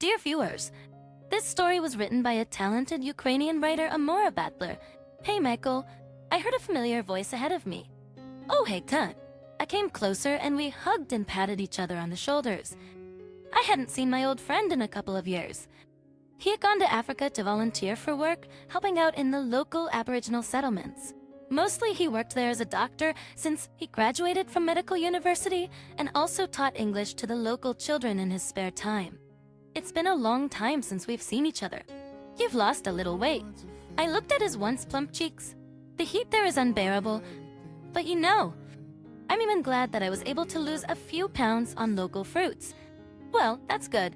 Dear viewers, this story was written by a talented Ukrainian writer, Amora Battler. Hey Michael, I heard a familiar voice ahead of me. Oh hey Tut. I came closer and we hugged and patted each other on the shoulders. I hadn't seen my old friend in a couple of years. He had gone to Africa to volunteer for work, helping out in the local Aboriginal settlements. Mostly he worked there as a doctor since he graduated from medical university and also taught English to the local children in his spare time. It's been a long time since we've seen each other. You've lost a little weight. I looked at his once plump cheeks. The heat there is unbearable, but you know, I'm even glad that I was able to lose a few pounds on local fruits. Well, that's good.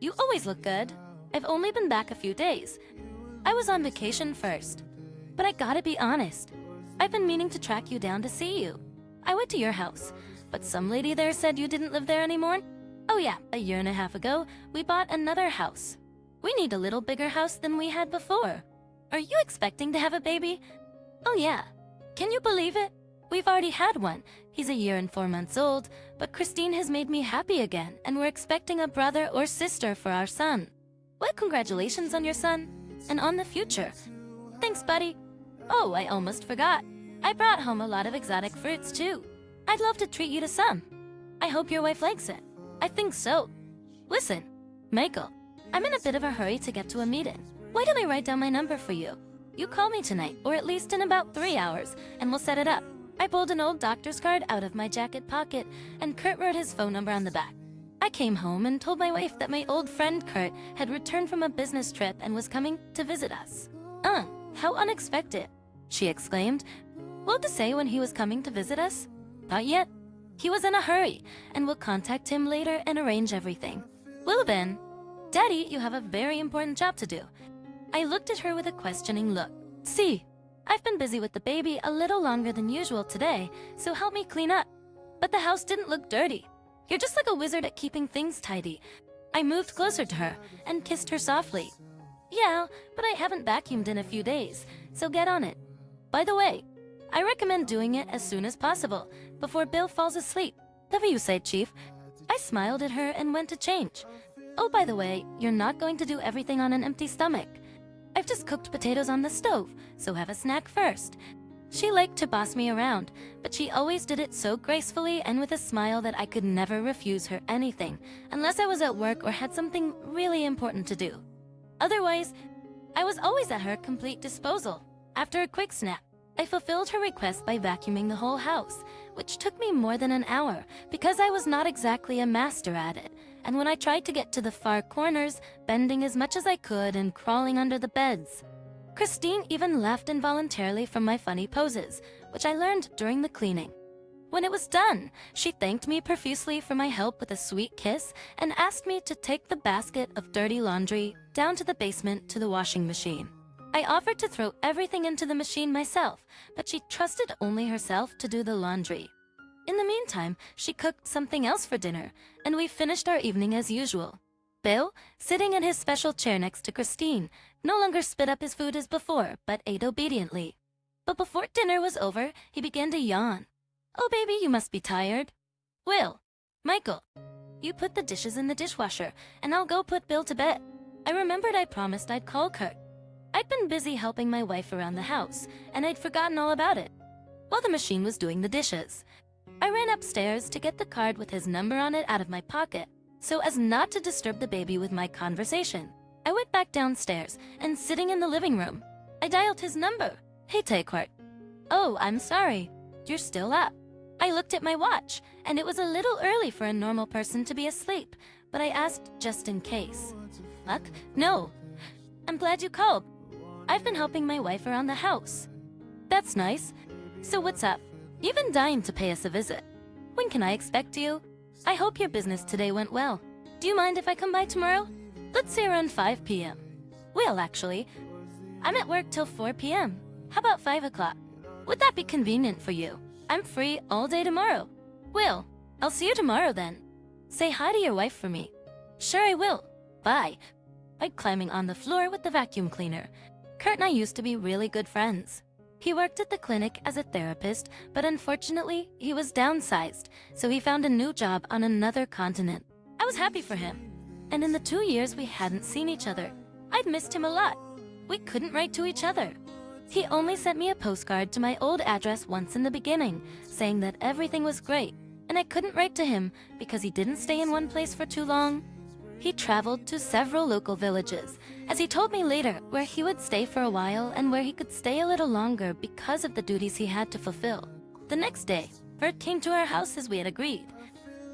You always look good. I've only been back a few days. I was on vacation first. But I gotta be honest. I've been meaning to track you down to see you. I went to your house, but some lady there said you didn't live there anymore. Oh yeah, a year and a half ago, we bought another house. We need a little bigger house than we had before. Are you expecting to have a baby? Oh yeah. Can you believe it? We've already had one. He's a year and 4 months old, but Christine has made me happy again, and we're expecting a brother or sister for our son. Well, congratulations on your son, and on the future. Thanks, buddy. Oh, I almost forgot. I brought home a lot of exotic fruits, too. I'd love to treat you to some. I hope your wife likes it. I think so. Listen, Michael, I'm in a bit of a hurry to get to a meeting. Why don't I write down my number for you? You call me tonight, or at least in about 3 hours, and we'll set it up. I pulled an old doctor's card out of my jacket pocket, and Kurt wrote his phone number on the back. I came home and told my wife that my old friend Kurt had returned from a business trip and was coming to visit us. How unexpected, she exclaimed. What to say when he was coming to visit us? Not yet. He was in a hurry, and we'll contact him later and arrange everything. Well then, Daddy, you have a very important job to do. I looked at her with a questioning look. See, I've been busy with the baby a little longer than usual today, so help me clean up. But the house didn't look dirty. You're just like a wizard at keeping things tidy. I moved closer to her and kissed her softly. Yeah, but I haven't vacuumed in a few days, so get on it. By the way, I recommend doing it as soon as possible, before Bill falls asleep. Whatever you say, Chief. I smiled at her and went to change. Oh, by the way, you're not going to do everything on an empty stomach. I've just cooked potatoes on the stove, so have a snack first. She liked to boss me around, but she always did it so gracefully and with a smile that I could never refuse her anything, unless I was at work or had something really important to do. Otherwise, I was always at her complete disposal. After a quick snap, I fulfilled her request by vacuuming the whole house, which took me more than an hour because I was not exactly a master at it. And when I tried to get to the far corners, bending as much as I could and crawling under the beds. Christine even laughed involuntarily from my funny poses, which I learned during the cleaning. When it was done, she thanked me profusely for my help with a sweet kiss and asked me to take the basket of dirty laundry down to the basement to the washing machine. I offered to throw everything into the machine myself, but she trusted only herself to do the laundry. In the meantime, she cooked something else for dinner, and we finished our evening as usual. Bill, sitting in his special chair next to Christine, no longer spit up his food as before, but ate obediently. But before dinner was over, he began to yawn. Oh, baby, you must be tired. Will, Michael, you put the dishes in the dishwasher, and I'll go put Bill to bed. I remembered I promised I'd call Kurt. I'd been busy helping my wife around the house, and I'd forgotten all about it, while the machine was doing the dishes. I ran upstairs to get the card with his number on it out of my pocket, so as not to disturb the baby with my conversation. I went back downstairs, and sitting in the living room, I dialed his number. Hey, Kurt. Oh, I'm sorry. You're still up. I looked at my watch, and it was a little early for a normal person to be asleep, but I asked just in case. Luck? No. I'm glad you called. I've been helping my wife around the house. That's nice. So what's up? You've been dying to pay us a visit. When can I expect you? I hope your business today went well. Do you mind if I come by tomorrow? Let's say around 5 p.m. Well, actually, I'm at work till 4 p.m. How about 5 o'clock? Would that be convenient for you? I'm free all day tomorrow. Will, I'll see you tomorrow then. Say hi to your wife for me. Sure I will. Bye. By climbing on the floor with the vacuum cleaner. Kurt and I used to be really good friends. He worked at the clinic as a therapist, but unfortunately, he was downsized, so he found a new job on another continent. I was happy for him. and in the 2 years we hadn't seen each other, I'd missed him a lot. We couldn't write to each other. He only sent me a postcard to my old address once in the beginning, saying that everything was great, and I couldn't write to him because he didn't stay in one place for too long. He traveled to several local villages, as he told me later, where he would stay for a while and where he could stay a little longer because of the duties he had to fulfill. The next day, Bert came to our house as we had agreed.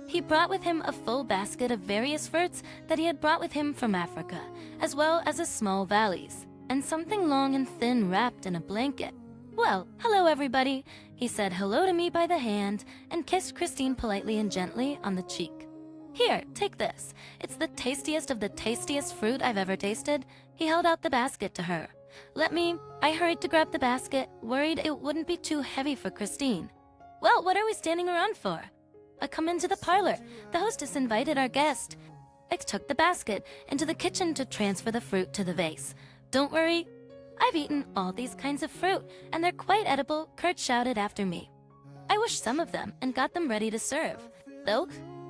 He brought with him a full basket of various fruits that he had brought with him from Africa, as well as a small valise, and something long and thin wrapped in a blanket. "Well, hello everybody." He said hello to me by the hand and kissed Christine politely and gently on the cheek. "Here, take this. It's the tastiest of the tastiest fruit I've ever tasted." He held out the basket to her. I hurried to grab the basket, worried it wouldn't be too heavy for Christine. "Well, what are we standing around for?" "I come into the parlor. The hostess invited our guest." I took the basket into the kitchen to transfer the fruit to the vase. "Don't worry, I've eaten all these kinds of fruit, and they're quite edible," Kurt shouted after me. I wished some of them and got them ready to serve. "Though,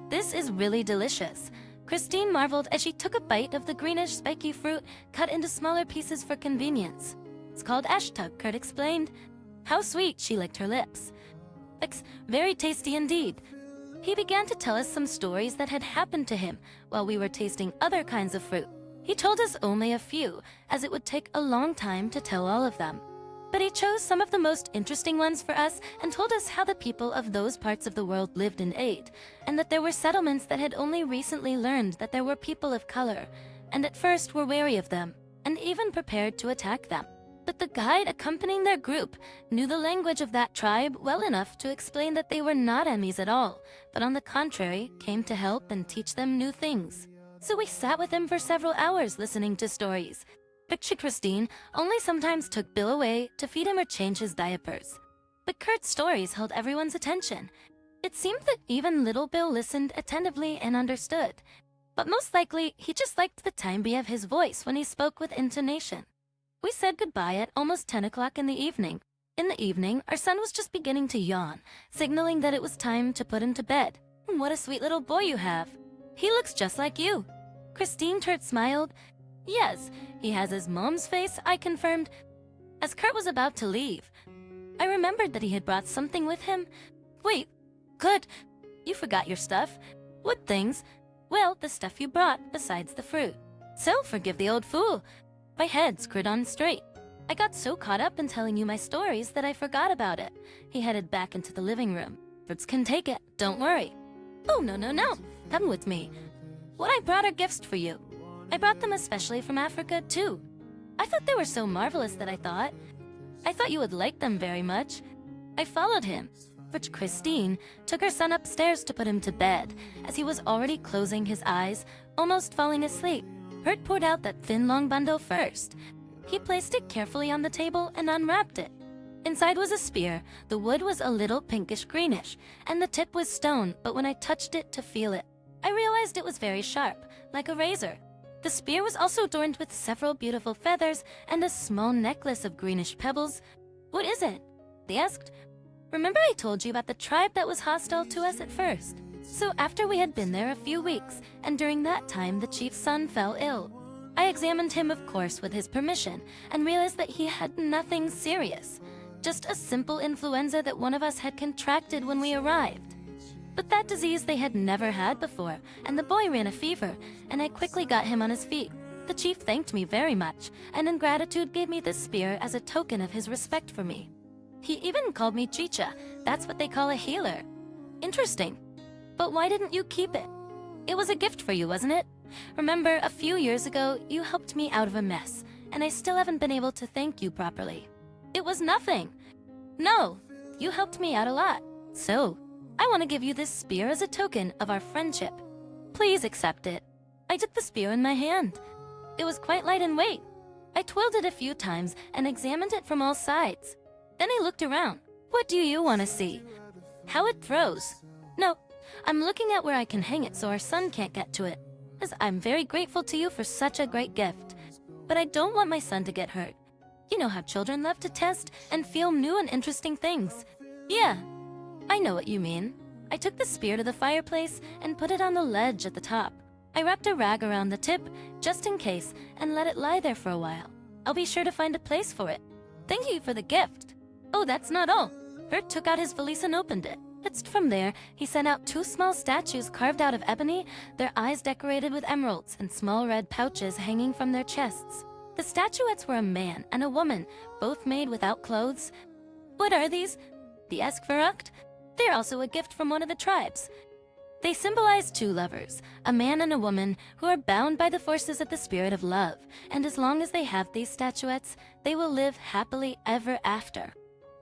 this is really delicious." Christine marveled as she took a bite of the greenish spiky fruit cut into smaller pieces for convenience. "It's called ashtug," Kurt explained. "How sweet," she licked her lips. "It's very tasty indeed." He began to tell us some stories that had happened to him while we were tasting other kinds of fruit. He told us only a few, as it would take a long time to tell all of them. But he chose some of the most interesting ones for us and told us how the people of those parts of the world lived and ate, and that there were settlements that had only recently learned that there were people of color, and at first were wary of them, and even prepared to attack them. But the guide accompanying their group knew the language of that tribe well enough to explain that they were not enemies at all, but on the contrary, came to help and teach them new things. So we sat with him for several hours listening to stories. Picture Christine only sometimes took Bill away to feed him or change his diapers. But Kurt's stories held everyone's attention. It seemed that even little Bill listened attentively and understood. But most likely, he just liked the timbre of his voice when he spoke with intonation. We said goodbye at almost 10 o'clock in the evening. In the evening, our son was just beginning to yawn, signaling that it was time to put him to bed. "What a sweet little boy you have. He looks just like you." Christine Turt smiled. "Yes, he has his mom's face," I confirmed. As Kurt was about to leave, I remembered that he had brought something with him. "Wait, good. You forgot your stuff." "What things?" "Well, the stuff you brought, besides the fruit." "So, forgive the old fool." My head screwed on straight. I got so caught up in telling you my stories that I forgot about it. He headed back into the living room. "Fruits can take it, don't worry." "Oh, no. Come with me. What I brought are gifts for you. I brought them especially from Africa, too. I thought they were so marvelous that I thought you would like them very much." I followed him, but Christine took her son upstairs to put him to bed, as he was already closing his eyes, almost falling asleep. Kurt poured out that thin, long bundle first. He placed it carefully on the table and unwrapped it. Inside was a spear. The wood was a little pinkish-greenish, and the tip was stone, but when I touched it to feel it, I realized it was very sharp, like a razor. The spear was also adorned with several beautiful feathers and a small necklace of greenish pebbles. "What is it?" they asked. "Remember I told you about the tribe that was hostile to us at first? So after we had been there a few weeks, and during that time the chief's son fell ill. I examined him, of course, with his permission, and realized that he had nothing serious. Just a simple influenza that one of us had contracted when we arrived. But that disease they had never had before, and the boy ran a fever, and I quickly got him on his feet. The chief thanked me very much, and in gratitude gave me this spear as a token of his respect for me. He even called me Chicha. That's what they call a healer." "Interesting. But why didn't you keep it?" "It was a gift for you, wasn't it? Remember, a few years ago, you helped me out of a mess, and I still haven't been able to thank you properly." "It was nothing." "No, you helped me out a lot. So, I want to give you this spear as a token of our friendship. Please accept it." I took the spear in my hand. It was quite light in weight. I twirled it a few times and examined it from all sides. Then I looked around. "What do you want to see?" "How it throws." "No, I'm looking at where I can hang it so our son can't get to it, as I'm very grateful to you for such a great gift. But I don't want my son to get hurt. You know how children love to test and feel new and interesting things." "Yeah, I know what you mean." I took the spear to the fireplace and put it on the ledge at the top. I wrapped a rag around the tip, just in case, and let it lie there for a while. I'll be sure to find a place for it. Thank you for the gift. Oh, that's not all. Kurt took out his valise and opened it. From there, he sent out 2 small statues carved out of ebony, their eyes decorated with emeralds and small red pouches hanging from their chests. The statuettes were a man and a woman, both made without clothes. What are these? The Eskverakt? They're also a gift from one of the tribes. They symbolize 2 lovers, a man and a woman, who are bound by the forces of the spirit of love, and as long as they have these statuettes, they will live happily ever after.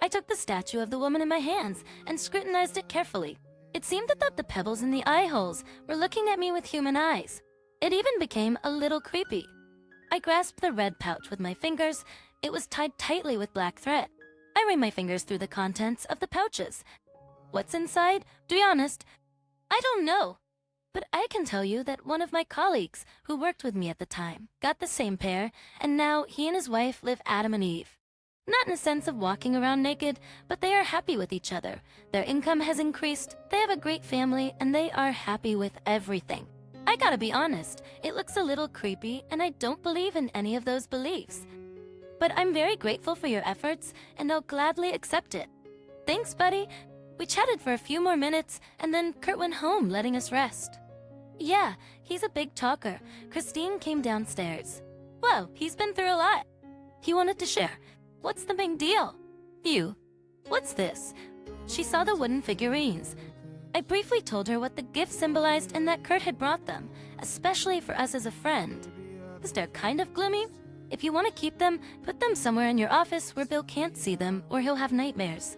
I took the statue of the woman in my hands and scrutinized it carefully. It seemed that the pebbles in the eye holes were looking at me with human eyes. It even became a little creepy. I grasped the red pouch with my fingers. It was tied tightly with black thread. I ran my fingers through the contents of the pouches. What's inside? To be honest, I don't know. But I can tell you that one of my colleagues who worked with me at the time got the same pair, and now he and his wife live Adam and Eve. Not in a sense of walking around naked, but they are happy with each other. Their income has increased, they have a great family, and they are happy with everything. I gotta be honest, it looks a little creepy, and I don't believe in any of those beliefs. But I'm very grateful for your efforts, and I'll gladly accept it. Thanks, buddy. We chatted for a few more minutes, and then Kurt went home, letting us rest. Yeah, he's a big talker. Christine came downstairs. Well, he's been through a lot. He wanted to share. What's the big deal? You. What's this? She saw the wooden figurines. I briefly told her what the gift symbolized and that Kurt had brought them, especially for us as a friend. Was they're kind of gloomy? If you want to keep them, put them somewhere in your office where Bill can't see them or he'll have nightmares.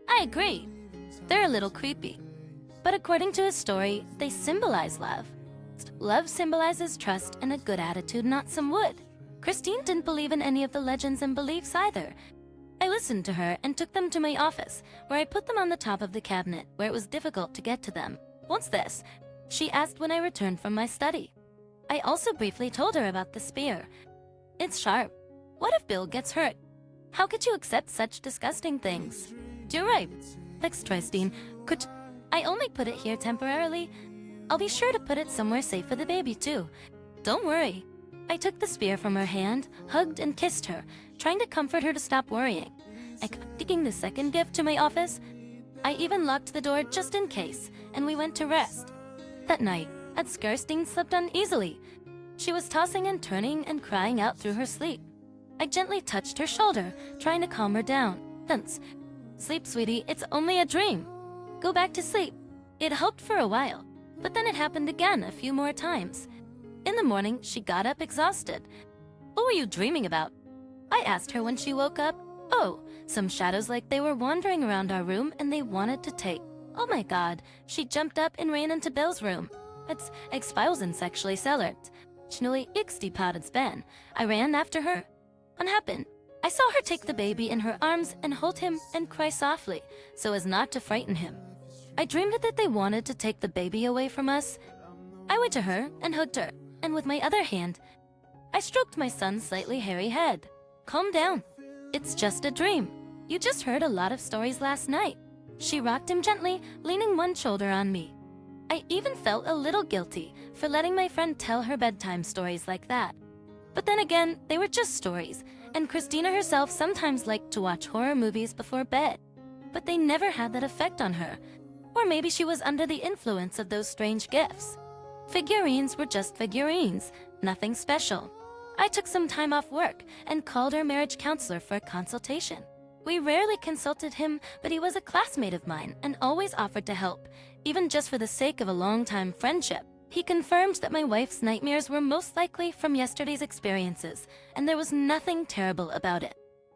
I agree. They're a little creepy. But according to his story, they symbolize love. Love symbolizes trust and a good attitude, not some wood. Christine didn't believe in any of the legends and beliefs either. I listened to her and took them to my office, where I put them on the top of the cabinet, where it was difficult to get to them. What's this? She asked when I returned from my study. I also briefly told her about the spear. It's sharp. What if Bill gets hurt? How could you accept such disgusting things? You're right. Thanks, Christine. Could I only put it here temporarily? I'll be sure to put it somewhere safe for the baby, too. Don't worry. I took the spear from her hand, hugged and kissed her, trying to comfort her to stop worrying. I kept taking the second gift to my office. I even locked the door just in case, and we went to rest. That night, Kirstine slept uneasily. She was tossing and turning and crying out through her sleep. I gently touched her shoulder, trying to calm her down. Hence, sleep, sweetie, it's only a dream. Go back to sleep. It helped for a while, but then it happened again a few more times. In the morning, she got up exhausted. What were you dreaming about? I asked her when she woke up. Oh, some shadows like they were wandering around our room and they wanted to take. Oh my god, she jumped up and ran into Bill's room. It's expulsen sexually cellared. Schnully ixtipad span. I ran after her. What happened? I saw her take the baby in her arms and hold him and cry softly, so as not to frighten him. I dreamed that they wanted to take the baby away from us. I went to her and hugged her, and with my other hand, I stroked my son's slightly hairy head. Calm down. It's just a dream. You just heard a lot of stories last night. She rocked him gently, leaning one shoulder on me. I even felt a little guilty for letting my friend tell her bedtime stories like that. But then again, they were just stories, and Christina herself sometimes liked to watch horror movies before bed. But they never had that effect on her. Or maybe she was under the influence of those strange gifts. Figurines were just figurines, nothing special. I took some time off work and called our marriage counselor for a consultation. We rarely consulted him, but he was a classmate of mine and always offered to help, even just for the sake of a long-time friendship. He confirmed that my wife's nightmares were most likely from yesterday's experiences, and there was nothing terrible about it.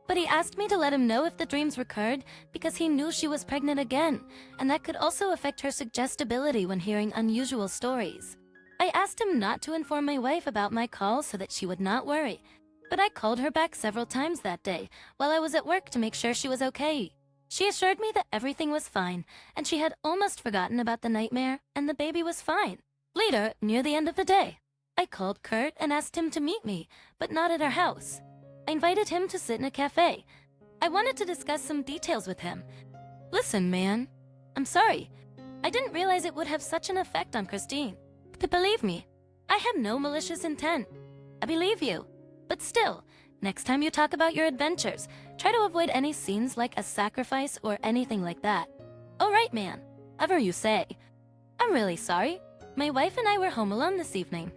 But he asked me to let him know if the dreams recurred because he knew she was pregnant again, and that could also affect her suggestibility when hearing unusual stories. I asked him not to inform my wife about my call so that she would not worry, but I called her back several times that day while I was at work to make sure she was okay. She assured me that everything was fine, and she had almost forgotten about the nightmare, and the baby was fine. Later, near the end of the day, I called Kurt and asked him to meet me, but not at our house. I invited him to sit in a cafe. I wanted to discuss some details with him. Listen, man, I'm sorry. I didn't realize it would have such an effect on Christine. But believe me, I have no malicious intent. I believe you. But still, next time you talk about your adventures, try to avoid any scenes like a sacrifice or anything like that. All right, man. Whatever you say. I'm really sorry. My wife and I were home alone this evening.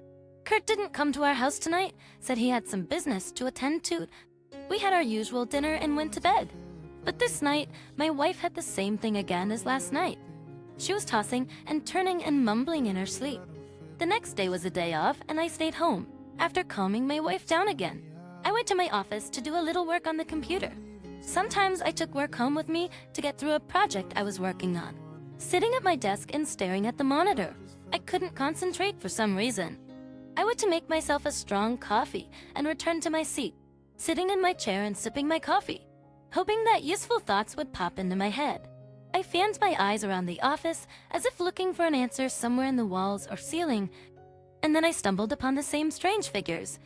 Kurt didn't come to our house tonight, said he had some business to attend to. We had our usual dinner and went to bed. But this night, my wife had the same thing again as last night. She was tossing and turning and mumbling in her sleep. The next day was a day off, and I stayed home, after calming my wife down again. I went to my office to do a little work on the computer. Sometimes I took work home with me to get through a project I was working on. Sitting at my desk and staring at the monitor, I couldn't concentrate for some reason. I went to make myself a strong coffee and returned to my seat, sitting in my chair and sipping my coffee, hoping that useful thoughts would pop into my head. I fanned my eyes around the office as if looking for an answer somewhere in the walls or ceiling, and then I stumbled upon the same strange figures.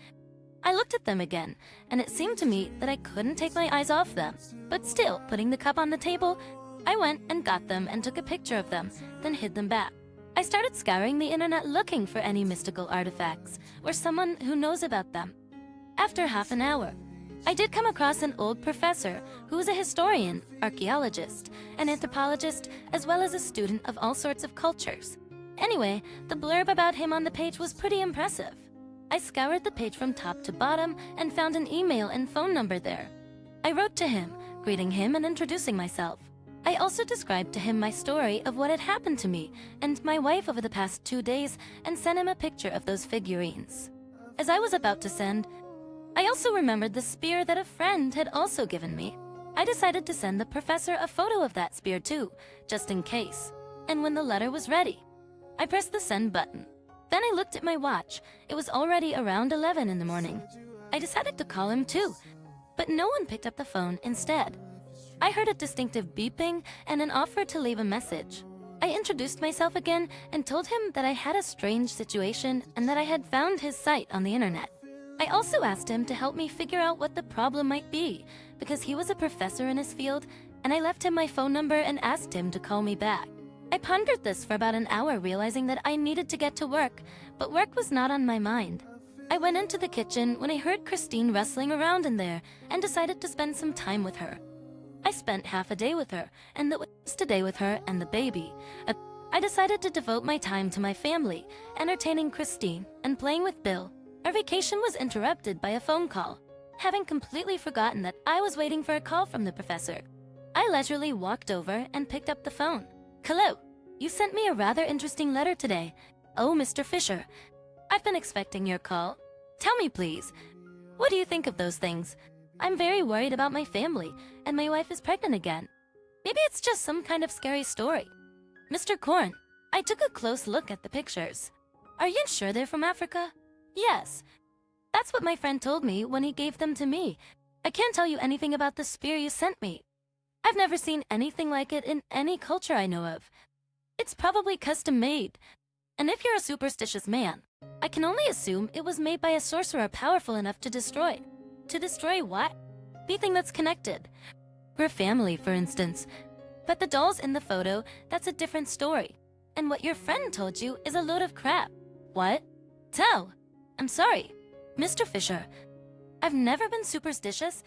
I looked at them again, and it seemed to me that I couldn't take my eyes off them. But still, putting the cup on the table, I went and got them and took a picture of them, then hid them back. I started scouring the internet looking for any mystical artifacts or someone who knows about them. After half an hour, I did come across an old professor who was a historian, archaeologist, an anthropologist, as well as a student of all sorts of cultures. Anyway, the blurb about him on the page was pretty impressive. I scoured the page from top to bottom and found an email and phone number there. I wrote to him, greeting him and introducing myself. I also described to him my story of what had happened to me and my wife over the past 2 days and sent him a picture of those figurines. As I was about to send, I also remembered the spear that a friend had also given me. I decided to send the professor a photo of that spear too, just in case. And when the letter was ready, I pressed the send button. Then I looked at my watch. It was already around 11 in the morning. I decided to call him too, but no one picked up the phone instead. I heard a distinctive beeping and an offer to leave a message. I introduced myself again and told him that I had a strange situation and that I had found his site on the internet. I also asked him to help me figure out what the problem might be, because he was a professor in his field, and I left him my phone number and asked him to call me back. I pondered this for about an hour, realizing that I needed to get to work, but work was not on my mind. I went into the kitchen when I heard Christine rustling around in there and decided to spend some time with her. I spent half a day with her, and the rest a day with her and the baby. I decided to devote my time to my family, entertaining Christine and playing with Bill. Our vacation was interrupted by a phone call. Having completely forgotten that I was waiting for a call from the professor, I leisurely walked over and picked up the phone. Hello, you sent me a rather interesting letter today. Oh, Mr. Fisher, I've been expecting your call. Tell me, please, what do you think of those things? I'm very worried about my family, and my wife is pregnant again. Maybe it's just some kind of scary story. Mr. Korn, I took a close look at the pictures. Are you sure they're from Africa? Yes. That's what my friend told me when he gave them to me. I can't tell you anything about the spear you sent me. I've never seen anything like it in any culture I know of. It's probably custom made. And if you're a superstitious man, I can only assume it was made by a sorcerer powerful enough to destroy. To destroy what? Anything that's connected. Her family, for instance. But the dolls in the photo, that's a different story. And what your friend told you is a load of crap. What? Tell. I'm sorry. Mr. Fisher, I've never been superstitious.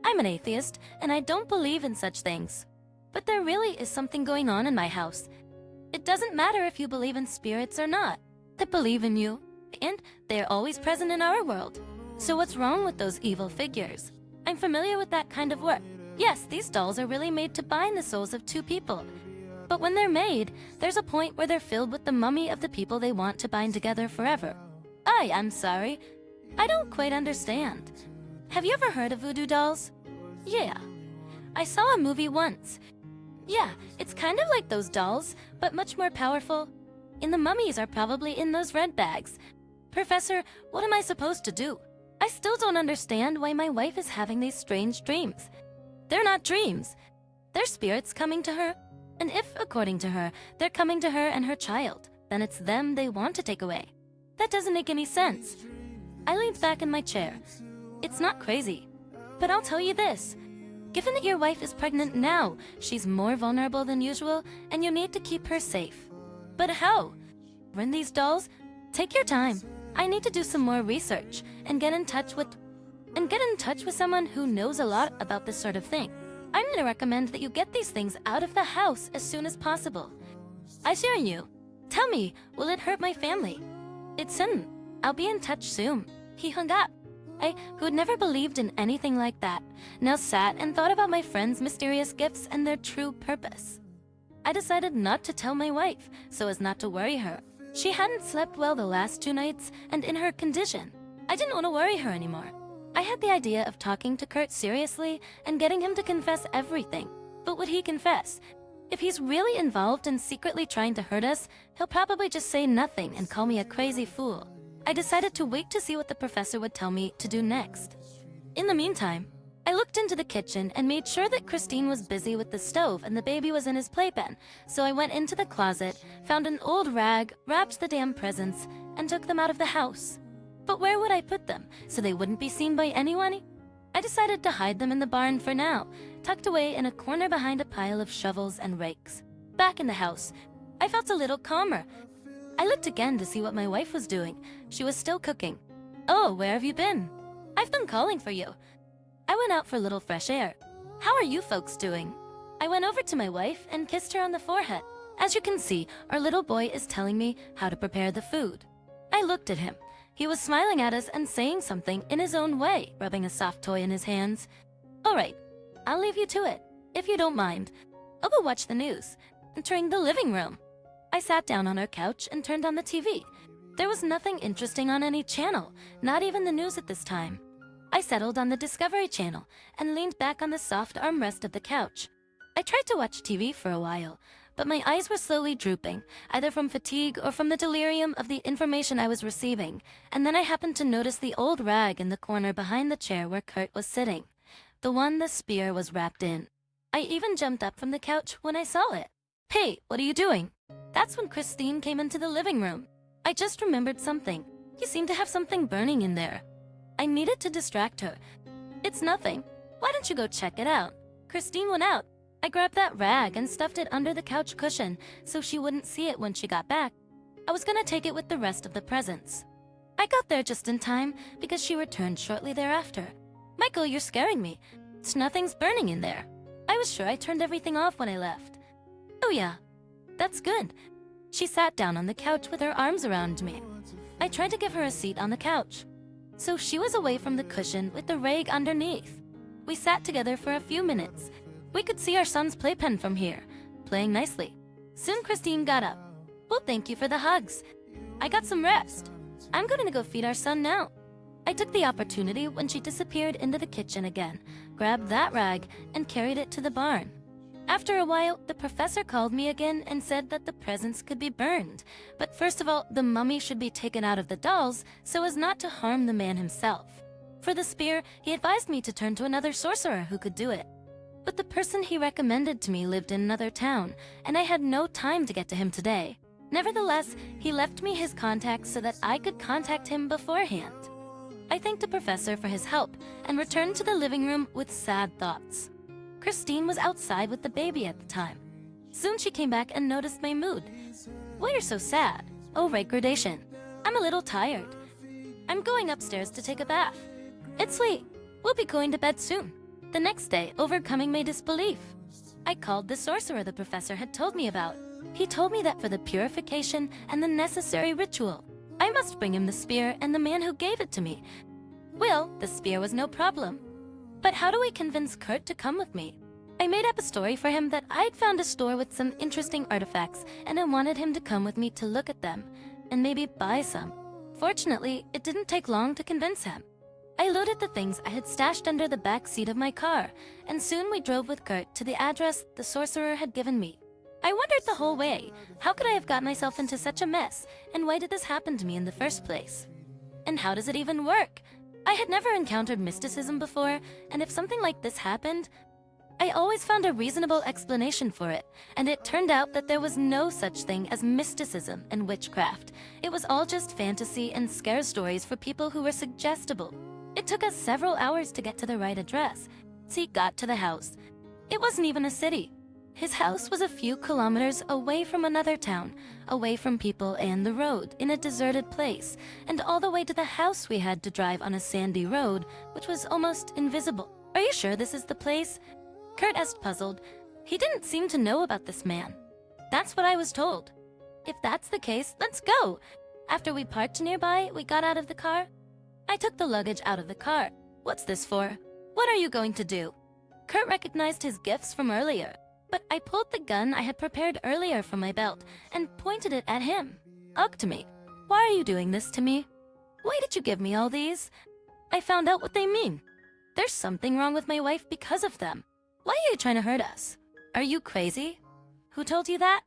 I'm an atheist, and I don't believe in such things. But there really is something going on in my house. It doesn't matter if you believe in spirits or not. They believe in you, and they're always present in our world. So what's wrong with those evil figures? I'm familiar with that kind of work. Yes, these dolls are really made to bind the souls of two people. But when they're made, there's a point where they're filled with the mummy of the people they want to bind together forever. I'm sorry. I don't quite understand. Have you ever heard of voodoo dolls? Yeah. I saw a movie once. Yeah, it's kind of like those dolls, but much more powerful. And the mummies are probably in those red bags. Professor, what am I supposed to do? I still don't understand why my wife is having these strange dreams. They're not dreams. They're spirits coming to her. And if, according to her, they're coming to her and her child, then it's them they want to take away. That doesn't make any sense. I leaned back in my chair. It's not crazy. But I'll tell you this. Given that your wife is pregnant now, she's more vulnerable than usual, and you need to keep her safe. But how? Run these dolls? Take your time. I need to do some more research and get in touch with someone who knows a lot about this sort of thing. I'm gonna recommend that you get these things out of the house as soon as possible. I assure you. Tell me, will it hurt my family? It shouldn't. I'll be in touch soon. He hung up. I, who had never believed in anything like that, now sat and thought about my friend's mysterious gifts and their true purpose. I decided not to tell my wife, so as not to worry her. She hadn't slept well the last 2 nights, and in her condition, I didn't want to worry her anymore. I had the idea of talking to Kurt seriously and getting him to confess everything. But would he confess? If he's really involved and secretly trying to hurt us, he'll probably just say nothing and call me a crazy fool. I decided to wait to see what the professor would tell me to do next. In the meantime, I looked into the kitchen and made sure that Christine was busy with the stove and the baby was in his playpen, so I went into the closet, found an old rag, wrapped the damn presents, and took them out of the house. But where would I put them, so they wouldn't be seen by anyone? I decided to hide them in the barn for now, tucked away in a corner behind a pile of shovels and rakes. Back in the house, I felt a little calmer. I looked again to see what my wife was doing. She was still cooking. "Oh, where have you been?" "I've been calling for you." I went out for a little fresh air. "How are you folks doing?" I went over to my wife and kissed her on the forehead. As you can see, our little boy is telling me how to prepare the food. I looked at him. He was smiling at us and saying something in his own way, rubbing a soft toy in his hands. "All right, I'll leave you to it. If you don't mind, I'll go watch the news." Entering the living room, I sat down on our couch and turned on the TV. There was nothing interesting on any channel, not even the news at this time. I settled on the Discovery Channel and leaned back on the soft armrest of the couch. I tried to watch TV for a while, but my eyes were slowly drooping, either from fatigue or from the delirium of the information I was receiving, and then I happened to notice the old rag in the corner behind the chair where Kurt was sitting, the one the spear was wrapped in. I even jumped up from the couch when I saw it. "Hey, what are you doing?" That's when Christine came into the living room. I just remembered something. You seem to have something burning in there. I needed to distract her. "It's nothing. Why don't you go check it out?" Christine went out. I grabbed that rag and stuffed it under the couch cushion so she wouldn't see it when she got back. I was gonna take it with the rest of the presents. I got there just in time because she returned shortly thereafter. "Michael, you're scaring me. Nothing's burning in there. I was sure I turned everything off when I left." "Oh yeah, that's good." She sat down on the couch with her arms around me. I tried to give her a seat on the couch, so she was away from the cushion with the rag underneath. We sat together for a few minutes. We could see our son's playpen from here, playing nicely. Soon Christine got up. "Well, thank you for the hugs. I got some rest. I'm going to go feed our son now." I took the opportunity when she disappeared into the kitchen again, grabbed that rag, and carried it to the barn. After a while, the professor called me again and said that the presents could be burned. But first of all, the mummy should be taken out of the dolls so as not to harm the man himself. For the spear, he advised me to turn to another sorcerer who could do it. But the person he recommended to me lived in another town, and I had no time to get to him today. Nevertheless, he left me his contact so that I could contact him beforehand. I thanked the professor for his help and returned to the living room with sad thoughts. Christine was outside with the baby at the time. Soon she came back and noticed my mood. "Why you're so sad?" "Oh, right, gradation. I'm a little tired. I'm going upstairs to take a bath. It's late. We'll be going to bed soon." The next day, overcoming my disbelief, I called the sorcerer the professor had told me about. He told me that for the purification and the necessary ritual, I must bring him the spear and the man who gave it to me. Well, the spear was no problem. But how do I convince Kurt to come with me? I made up a story for him that I'd found a store with some interesting artifacts and I wanted him to come with me to look at them and maybe buy some. Fortunately, it didn't take long to convince him. I loaded the things I had stashed under the back seat of my car, and soon we drove with Kurt to the address the sorcerer had given me. I wondered the whole way, how could I have got myself into such a mess, and why did this happen to me in the first place? And how does it even work? I had never encountered mysticism before, and if something like this happened, I always found a reasonable explanation for it, and it turned out that there was no such thing as mysticism and witchcraft. It was all just fantasy and scare stories for people who were suggestible. It took us several hours to get to the right address. We got to the house. It wasn't even a city. His house was a few kilometers away from another town, away from people and the road, in a deserted place, and all the way to the house we had to drive on a sandy road, which was almost invisible. Are you sure this is the place? Kurt asked, puzzled. He didn't seem to know about this man. That's what I was told. If that's the case, let's go. After we parked nearby, we got out of the car. I took the luggage out of the car. What's this for? What are you going to do? Kurt recognized his gifts from earlier, but I pulled the gun I had prepared earlier from my belt and pointed it at him. Ugh to me. Why are you doing this to me? Why did you give me all these? I found out what they mean. There's something wrong with my wife because of them. Why are you trying to hurt us? Are you crazy? Who told you that?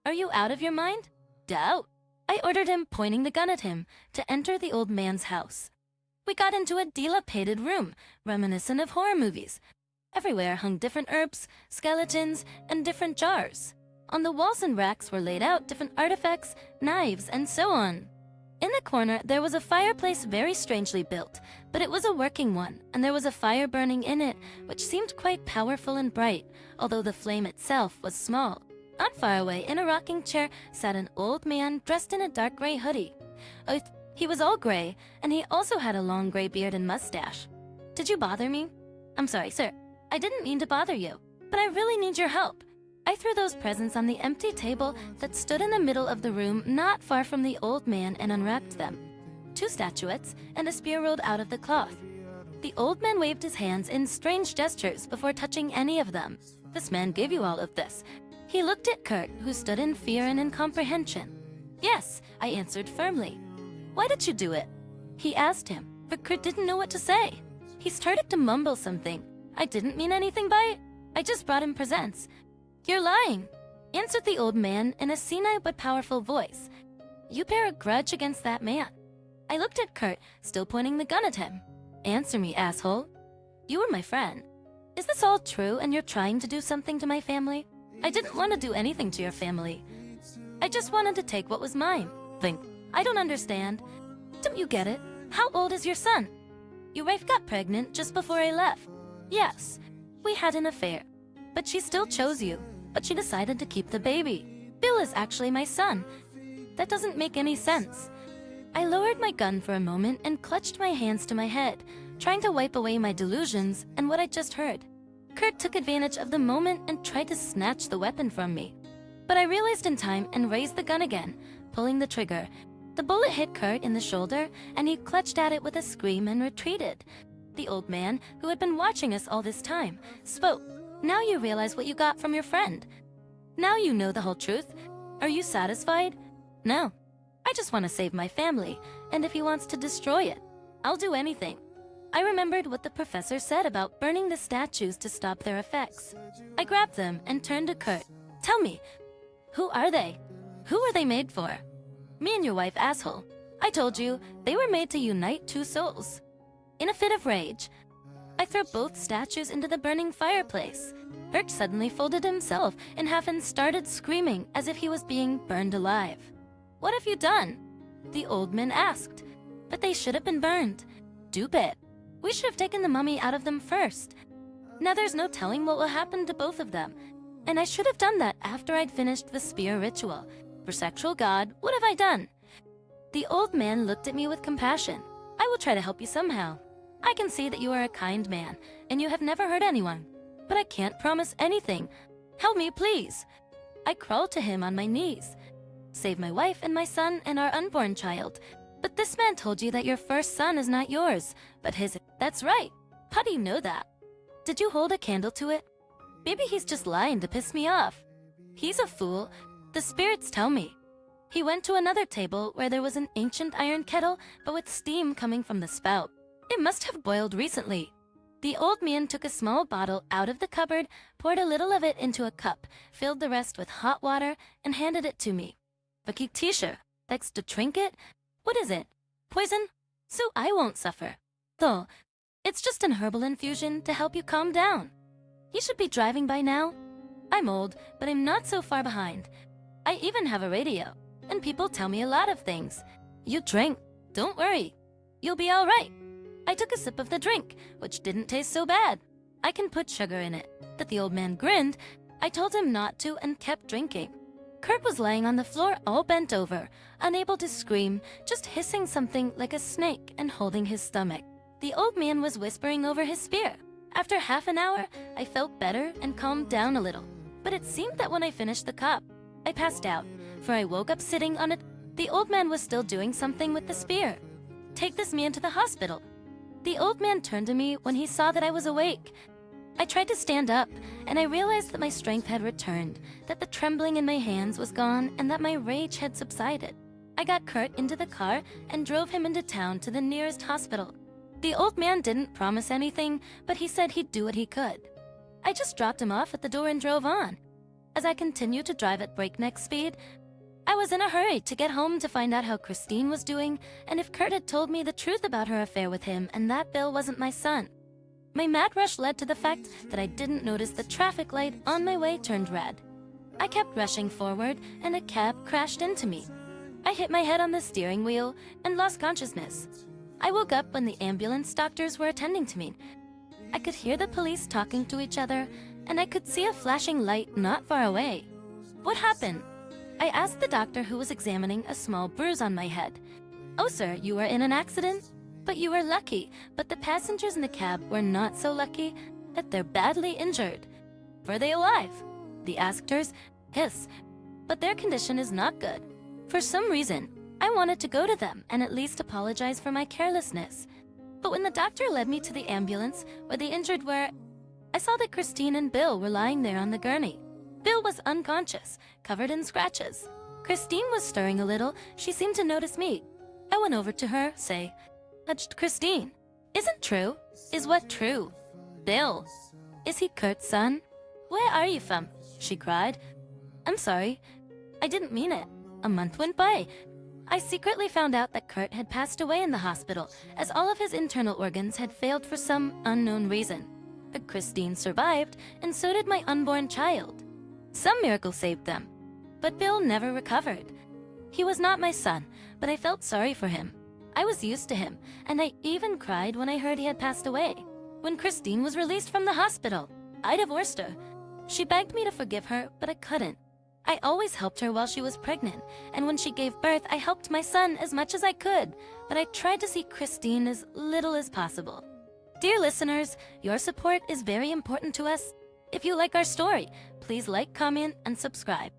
Are you out of your mind? Doubt. I ordered him, pointing the gun at him, to enter the old man's house. We got into a dilapidated room, reminiscent of horror movies. Everywhere hung different herbs, skeletons, and different jars. On the walls and racks were laid out different artifacts, knives, and so on. In the corner, there was a fireplace very strangely built, but it was a working one, and there was a fire burning in it, which seemed quite powerful and bright, although the flame itself was small. Not far away, in a rocking chair, sat an old man dressed in a dark gray hoodie. He was all gray, and he also had a long gray beard and mustache. Did you bother me? I'm sorry, sir. I didn't mean to bother you, but I really need your help. I threw those presents on the empty table that stood in the middle of the room not far from the old man and unwrapped them. 2 statuettes and a spear rolled out of the cloth. The old man waved his hands in strange gestures before touching any of them. This man gave you all of this. He looked at Kurt, who stood in fear and incomprehension. Yes, I answered firmly. Why did you do it? He asked him, but Kurt didn't know what to say. He started to mumble something. I didn't mean anything by it. I just brought him presents. You're lying, answered the old man in a senile but powerful voice. You bear a grudge against that man. I looked at Kurt, still pointing the gun at him. Answer me, asshole. You were my friend. Is this all true and you're trying to do something to my family? I didn't want to do anything to your family. I just wanted to take what was mine. I don't understand. Don't you get it? How old is your son? Your wife got pregnant just before I left. Yes, we had an affair. But she still chose you. But she decided to keep the baby. Bill is actually my son. That doesn't make any sense. I lowered my gun for a moment and clutched my hands to my head, trying to wipe away my delusions and what I just heard. Kurt took advantage of the moment and tried to snatch the weapon from me. But I realized in time and raised the gun again, pulling the trigger. The bullet hit Kurt in the shoulder, and he clutched at it with a scream and retreated. The old man, who had been watching us all this time, spoke. Now you realize what you got from your friend. Now you know the whole truth. Are you satisfied? No. I just want to save my family, and if he wants to destroy it, I'll do anything. I remembered what the professor said about burning the statues to stop their effects. I grabbed them and turned to Kurt. Tell me, who are they? Who were they made for? Me and your wife, asshole. I told you, they were made to unite 2 souls. In a fit of rage, I threw both statues into the burning fireplace. Kurt suddenly folded himself in half and started screaming as if he was being burned alive. What have you done? The old man asked. But they should have been burned. Stupid. We should have taken the mummy out of them first. Now there's no telling what will happen to both of them. And I should have done that after I'd finished the spear ritual. For sexual god, what have I done? The old man looked at me with compassion. I will try to help you somehow. I can see that you are a kind man, and you have never hurt anyone. But I can't promise anything. Help me, please. I crawled to him on my knees. Save my wife and my son and our unborn child. But this man told you that your first son is not yours, but his. That's right. How do you know that? Did you hold a candle to it? Maybe he's just lying to piss me off. He's a fool. The spirits tell me. He went to another table where there was an ancient iron kettle, but with steam coming from the spout. It must have boiled recently. The old man took a small bottle out of the cupboard, poured a little of it into a cup, filled the rest with hot water, and handed it to me. Vakitisha, that's the trinket? What is it? Poison? So I won't suffer. Though, it's just an herbal infusion to help you calm down. You should be driving by now. I'm old, but I'm not so far behind. I even have a radio, and people tell me a lot of things. You drink. Don't worry. You'll be all right. I took a sip of the drink, which didn't taste so bad. I can put sugar in it. But the old man grinned. I told him not to and kept drinking. Kurt was lying on the floor all bent over, unable to scream, just hissing something like a snake and holding his stomach. The old man was whispering over his spear. After half an hour, I felt better and calmed down a little. But it seemed that when I finished the cup, I passed out, for I woke up sitting on it. The old man was still doing something with the spear. "Take this man to the hospital." The old man turned to me when he saw that I was awake. I tried to stand up, and I realized that my strength had returned, that the trembling in my hands was gone, and that my rage had subsided. I got Kurt into the car and drove him into town to the nearest hospital. The old man didn't promise anything, but he said he'd do what he could. I just dropped him off at the door and drove on. As I continued to drive at breakneck speed, I was in a hurry to get home to find out how Christine was doing and if Kurt had told me the truth about her affair with him and that Bill wasn't my son. My mad rush led to the fact that I didn't notice the traffic light on my way turned red. I kept rushing forward and a cab crashed into me. I hit my head on the steering wheel and lost consciousness. I woke up when the ambulance doctors were attending to me. I could hear the police talking to each other, and I could see a flashing light not far away. "What happened?" I asked the doctor who was examining a small bruise on my head. "Oh, sir, you were in an accident? But you were lucky, but the passengers in the cab were not so lucky that they're badly injured." "Were they alive?" The askers. "Yes, but their condition is not good." For some reason, I wanted to go to them and at least apologize for my carelessness. But when the doctor led me to the ambulance where the injured were, I saw that Christine and Bill were lying there on the gurney. Bill was unconscious, covered in scratches. Christine was stirring a little. She seemed to notice me. I went over to her, nudged Christine. "Isn't true? Is what true? Bill. Is he Kurt's son?" "Where are you from?" she cried. "I'm sorry. I didn't mean it." A month went by. I secretly found out that Kurt had passed away in the hospital, as all of his internal organs had failed for some unknown reason. But Christine survived, and so did my unborn child. Some miracle saved them. But Bill never recovered. He was not my son, but I felt sorry for him. I was used to him, and I even cried when I heard he had passed away. When Christine was released from the hospital, I divorced her. She begged me to forgive her, but I couldn't. I always helped her while she was pregnant, and when she gave birth, I helped my son as much as I could, but I tried to see Christine as little as possible. Dear listeners, your support is very important to us. If you like our story, please like, comment, and subscribe.